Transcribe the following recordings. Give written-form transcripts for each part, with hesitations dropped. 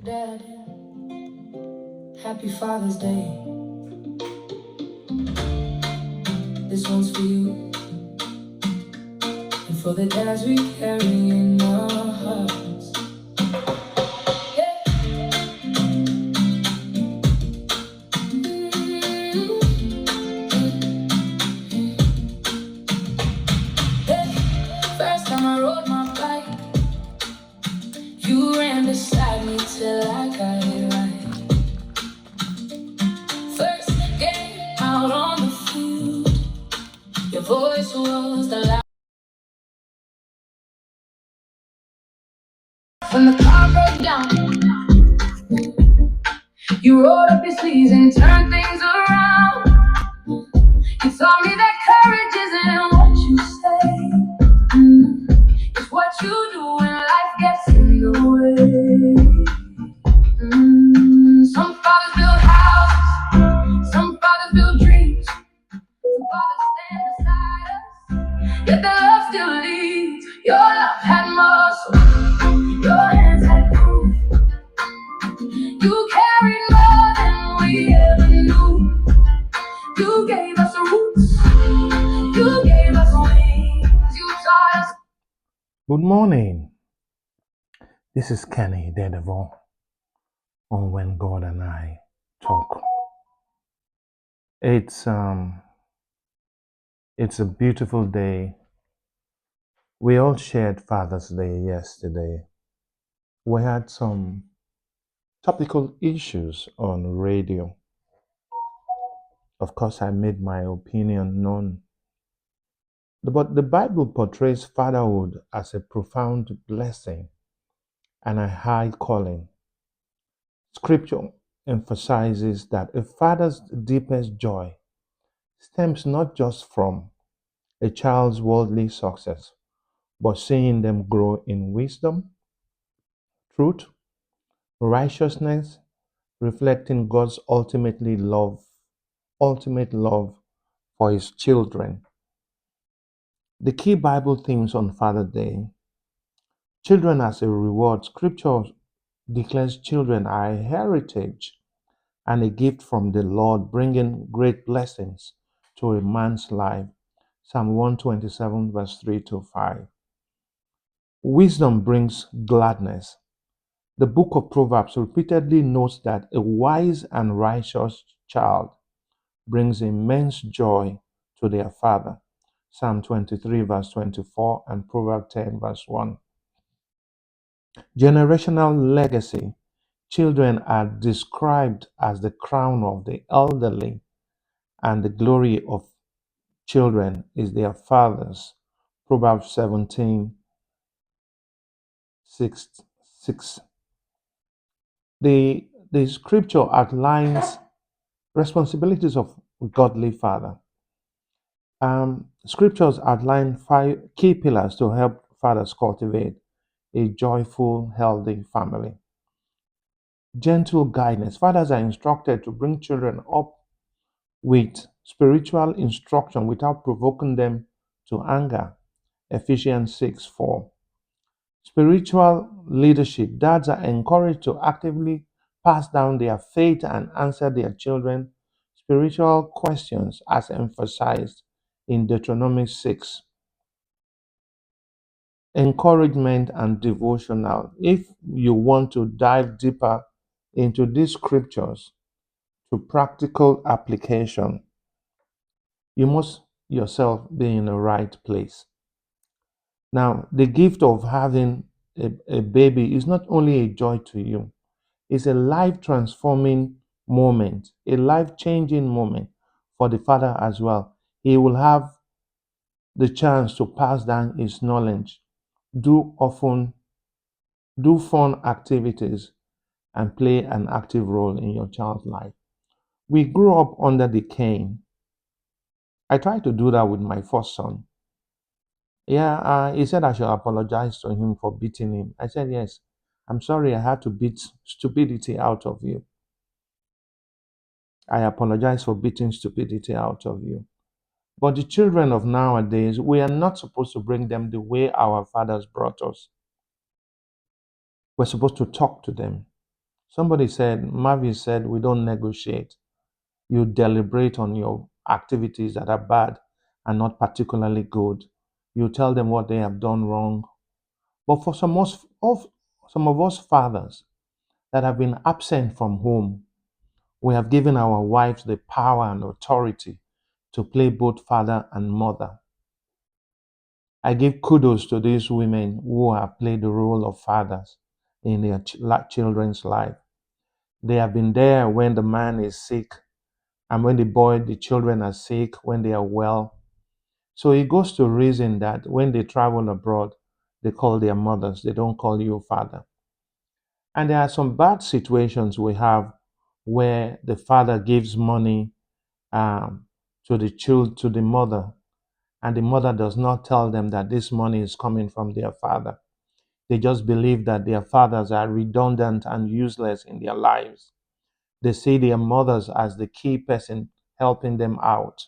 Dad, happy Father's Day. This one's for you and for the dads we carry in our hearts. Yeah. Yeah. First time I rode my bike, you ran beside me till I got it right. First game out on the field, your voice was the loud. When the car broke down, you rolled up your sleeves and turned things around. You taught me that courage isn't what you say, it's what you do when life gets in the way. Some fathers build houses, some fathers build dreams, some fathers stand beside us, yet their love still leads. Your love had muscle, your hands had proof. You carried more than we ever knew. You gave us roots, you gave us wings, you taught us. Good morning. This is Kenny Daredevil on When God and I Talk. It's a beautiful day. We all shared Father's Day yesterday. We had some topical issues on radio. Of course, I made my opinion known. But the Bible portrays fatherhood as a profound blessing and a high calling. Scripture emphasizes that a father's deepest joy stems not just from a child's worldly success, but seeing them grow in wisdom, truth, righteousness, reflecting God's ultimate love for his children. The key Bible themes on Father's Day: children as a reward. Scripture declares children are a heritage and a gift from the Lord, bringing great blessings to a man's life. Psalm 127, verse 3 to 5. Wisdom brings gladness. The book of Proverbs repeatedly notes that a wise and righteous child brings immense joy to their father. Psalm 23, verse 24, and Proverbs 10, verse 1. Generational legacy. Children are described as the crown of the elderly, and the glory of children is their fathers. Proverbs 17, 6. The scripture outlines responsibilities of godly father. Scriptures outline 5 key pillars to help fathers cultivate a joyful, healthy family. Gentle guidance. Fathers are instructed to bring children up with spiritual instruction without provoking them to anger. Ephesians 6:4. Spiritual leadership. Dads are encouraged to actively pass down their faith and answer their children spiritual questions as emphasized in Deuteronomy 6. Encouragement and devotional. If you want to dive deeper into these scriptures to practical application, you must yourself be in the right place. Now, the gift of having a baby is not only a joy to you, it's a life transforming moment, a life changing moment for the father as well. He will have the chance to pass down his knowledge, do often do fun activities, and play an active role in your child's life. We grew up under the cane. I tried to do that with my first son. Yeah, he said I should apologize to him for beating him. I said, yes, I'm sorry I had to beat stupidity out of you. I apologize for beating stupidity out of you. But the children of nowadays, we are not supposed to bring them the way our fathers brought us. We're supposed to talk to them. Somebody said, Mavis said, we don't negotiate. You deliberate on your activities that are bad and not particularly good. You tell them what they have done wrong. But for some of us fathers that have been absent from home, we have given our wives the power and authority to play both father and mother. I give kudos to these women who have played the role of fathers in their children's life. They have been there when the man is sick and when the children are sick, when they are well. So it goes to reason that when they travel abroad, they call their mothers, they don't call you father. And there are some bad situations we have where the father gives money um, to the mother, and the mother does not tell them that this money is coming from their father. They just believe that their fathers are redundant and useless in their lives. They see their mothers as the key person helping them out.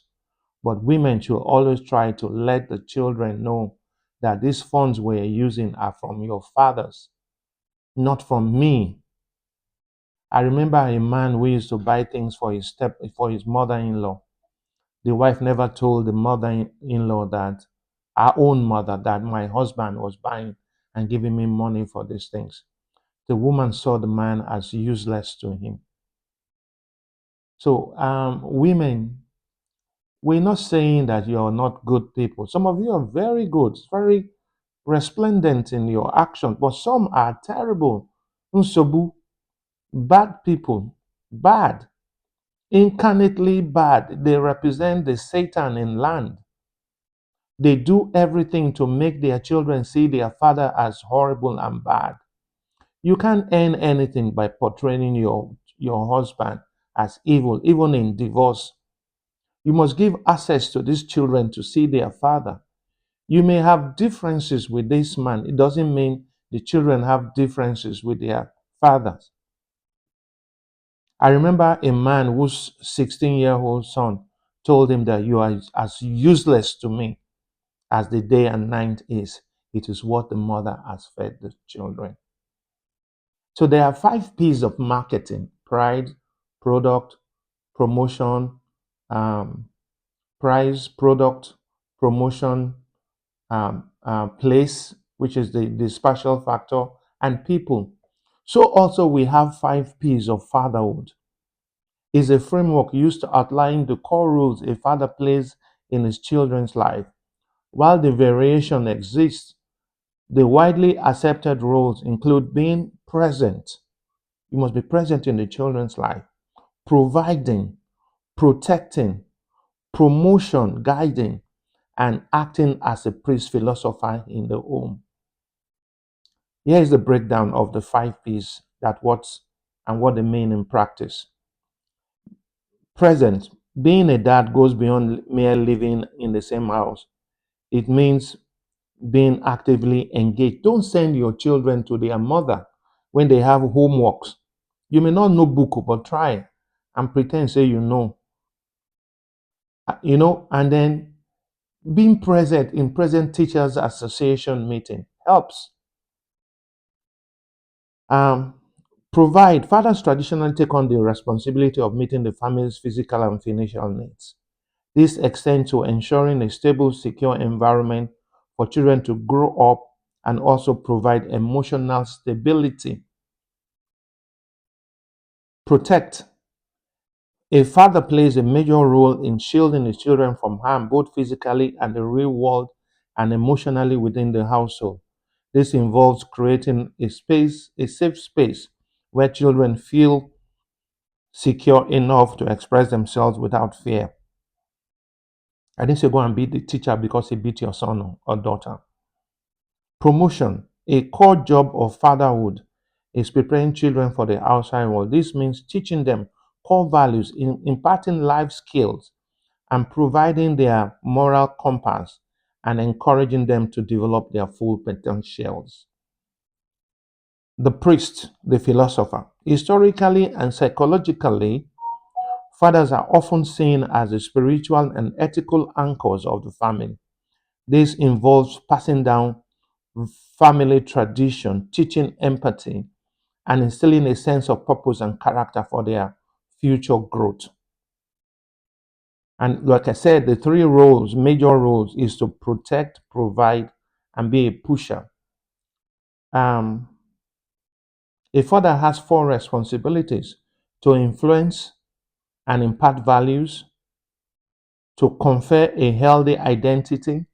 But women should always try to let the children know that these funds we're using are from your fathers, not from me. I remember a man who used to buy things for his mother-in-law. The wife never told the mother-in-law that our own mother that my husband was buying and giving me money for these things. The woman saw the man as useless to him. So, women, we're not saying that you're not good people. Some of you are very good, very resplendent in your actions, but some are terrible. Unsobu, bad people, bad, incarnately bad. They represent the Satan in land. They do everything to make their children see their father as horrible and bad. You can't earn anything by portraying your husband as evil, even in divorce. You must give access to these children to see their father. You may have differences with this man. It doesn't mean the children have differences with their fathers. I remember a man whose 16-year-old son told him that you are as useless to me as the day and night is. It is what the mother has fed the children. So there are 5 P's of marketing: pride, product, promotion, um, price, product, promotion, place, which is the special factor, and people. So also we have 5 P's of fatherhood. Is a framework used to outline the core roles a father plays in his children's life. While the variation exists, the widely accepted roles include being present. You must be present in the children's life, providing, protecting, promotion, guiding, and acting as a priest philosopher in the home. Here is the breakdown of the 5 P's that what they mean in practice. Present. Being a dad goes beyond mere living in the same house. It means being actively engaged. Don't send your children to their mother when they have homeworks. You may not know book, but try and pretend say you know. And then being present in present teachers association meeting helps. Um, Provide. Fathers traditionally take on the responsibility of meeting the family's physical and financial needs. This extends to ensuring a stable, secure environment for children to grow up and also provide emotional stability. Protect. A father plays a major role in shielding his children from harm, both physically and the real world, and emotionally within the household. This involves creating a safe space where children feel secure enough to express themselves without fear. I didn't say go and beat the teacher because he beat your son or daughter. Promotion. A core job of fatherhood is preparing children for the outside world. This means teaching them core values, imparting life skills, and providing their moral compass and encouraging them to develop their full potentials. The priest, the philosopher. Historically and psychologically, fathers are often seen as the spiritual and ethical anchors of the family. This involves passing down family tradition, teaching empathy, and instilling a sense of purpose and character for their future growth. And like I said, the three roles, major roles, is to protect, provide, and be a pusher. Um, a father has four responsibilities: to influence and impart values, to confer a healthy identity,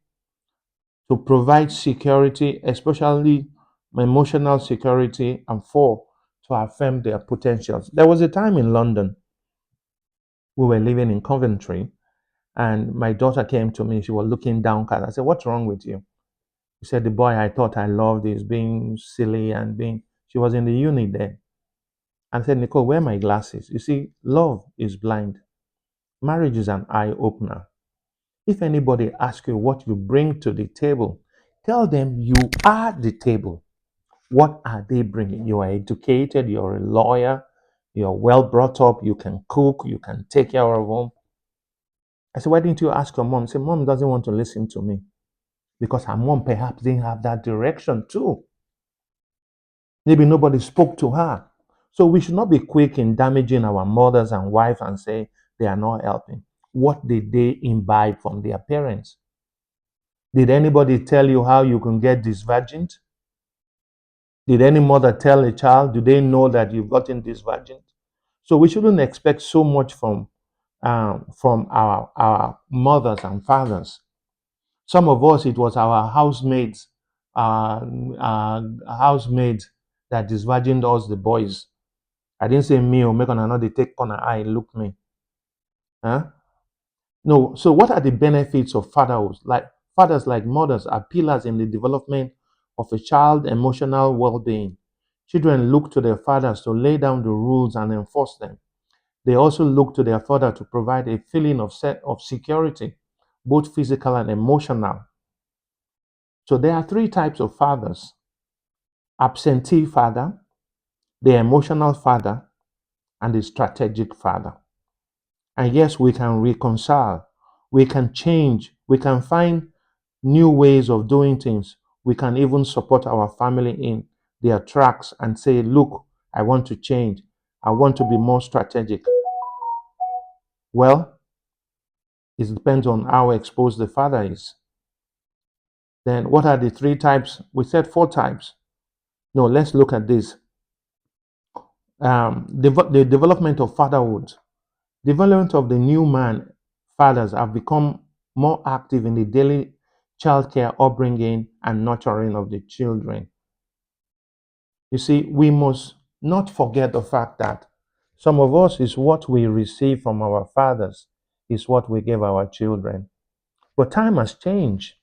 to provide security, especially emotional security, and four, to affirm their potentials. There was a time in London, we were living in Coventry, and my daughter came to me. She was looking downcast. I said, "What's wrong with you?" She said, "The boy I thought I loved is being silly and being." She was in the uni then. I said, "Nicole, wear my glasses. You see, love is blind. Marriage is an eye opener. If anybody asks you what you bring to the table, tell them you are the table. What are they bringing? You are educated, you're a lawyer, you're well brought up, you can cook, you can take care of home." I said, "Why didn't you ask your mom?" She said, "Mom doesn't want to listen to me because her mom perhaps didn't have that direction too. Maybe nobody spoke to her." So we should not be quick in damaging our mothers and wives and say they are not helping. What did they imbibe from their parents? Did anybody tell you how you can get disvirgined? Did any mother tell a child? Do they know that you've gotten disvirgined? So we shouldn't expect so much from our mothers and fathers. Some of us, it was our housemates, housemates that disvirgined us, the boys. I didn't say me or make on another take on eye look me. Huh? No. So what are the benefits of fatherhood? Like fathers, like mothers, are pillars in the development of a child's emotional well-being. Children look to their fathers to lay down the rules and enforce them. They also look to their father to provide a feeling of security, both physical and emotional. So there are three types of fathers: absentee father, the emotional father, and the strategic father. And yes, we can reconcile, we can change, we can find new ways of doing things. We can even support our family in their tracks and say, "Look, I want to change. I want to be more strategic." Well, it depends on how exposed the father is. Then, what are the three types? We said four types. No, let's look at this. The development of fatherhood. Development of the new man, fathers have become more active in the daily childcare, upbringing, and nurturing of the children. You see, we must not forget the fact that some of us is what we receive from our fathers, is what we give our children. But time has changed.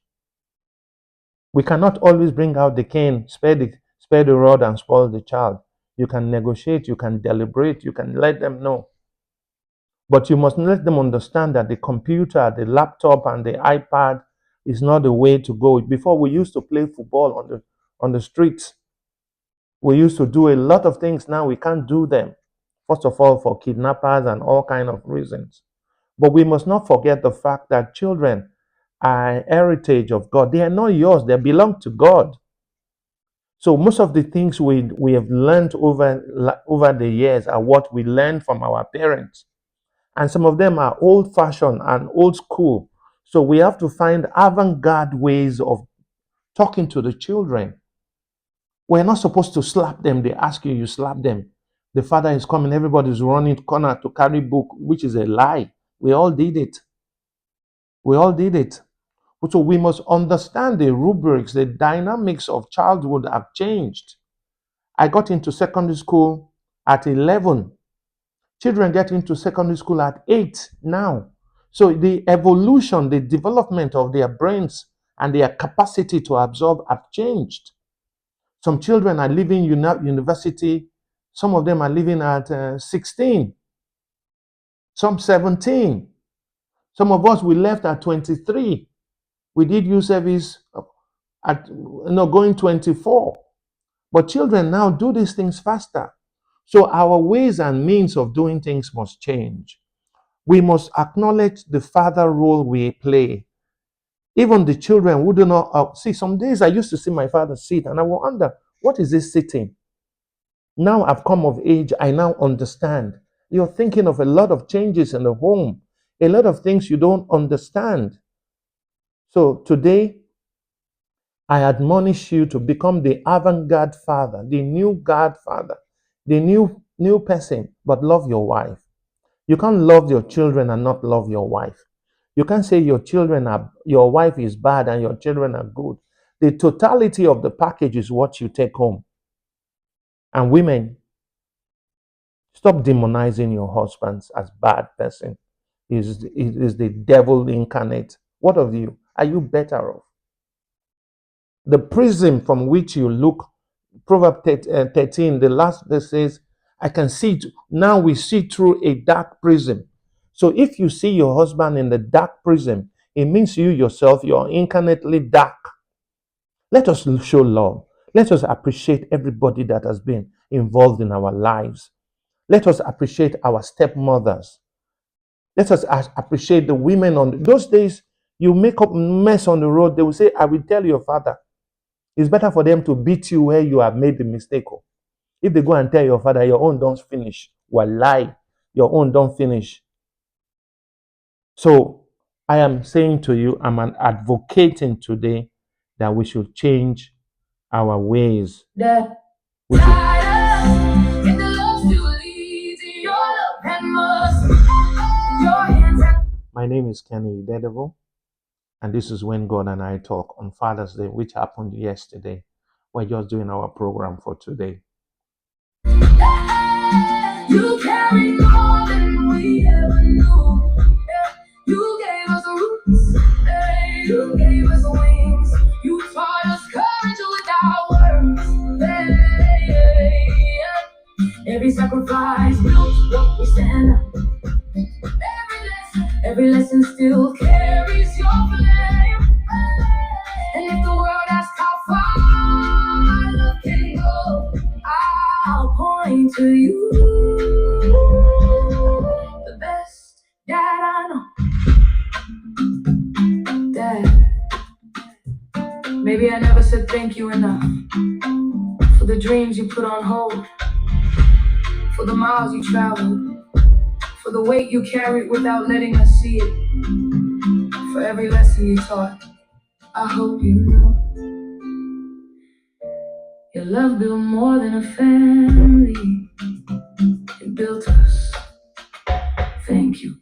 We cannot always bring out the cane, spare the rod, and spoil the child. You can negotiate, you can deliberate, you can let them know. But you must let them understand that the computer, the laptop, and the iPad is not the way to go. Before, we used to play football on the streets. We used to do a lot of things. Now we can't do them. First of all, for kidnappers and all kind of reasons. But we must not forget the fact that children are heritage of God. They are not yours. They belong to God. So most of the things we have learned over the years are what we learned from our parents. And some of them are old fashioned and old school. So we have to find avant garde ways of talking to the children. We're not supposed to slap them. They ask you, you slap them. The father is coming, everybody's running to corner to carry book, which is a lie. We all did it. We all did it. So we must understand the rubrics, the dynamics of childhood have changed. I got into secondary school at 11. Children get into secondary school at 8 now. So the evolution, the development of their brains and their capacity to absorb have changed. Some children are leaving university. Some of them are leaving at 16, some 17. Some of us, we left at 23. We did youth service at going 24. But children now do these things faster. So our ways and means of doing things must change. We must acknowledge the father role we play. Even the children who do not see. Some days I used to see my father sit and I will wonder, what is this sitting? Now I've come of age, I now understand. You're thinking of a lot of changes in the home, a lot of things you don't understand. So today, I admonish you to become the avant-garde father, the new godfather, the new person, but love your wife. You can't love your children and not love your wife. You can't say your wife is bad and your children are good. The totality of the package is what you take home. And women, stop demonizing your husbands as bad person. Is the devil incarnate. What of you? Are you better off? The prism from which you look, Proverb 13, the last verse says, I can see it. Now we see through a dark prism. So if you see your husband in the dark prism, it means you yourself, you're incarnately dark. Let us show love. Let us appreciate everybody that has been involved in our lives. Let us appreciate our stepmothers. Let us appreciate the women on those days. You make up mess on the road, they will say, I will tell your father. It's better for them to beat you where you have made the mistake. If they go and tell your father, your own don't finish. Lie, your own don't finish. So I am saying to you, I'm an advocating today that we should change our ways. We should. My name is Kenny Dedeville, and this is When God and I Talk on Father's Day, which happened yesterday. We're just doing our program for today. You carry more than we ever knew. You gave us roots. You gave us wings. You taught us courage without words. Every sacrifice built what we stand up. Every lesson still carries your flame. And if the world asks how far love can go, I'll point to you. The best dad I know. Dad, maybe I never said thank you enough for the dreams you put on hold, for the miles you traveled, for the weight you carried without letting us see it, for every lesson you taught. I hope you know your love built more than a family. It built us. Thank you.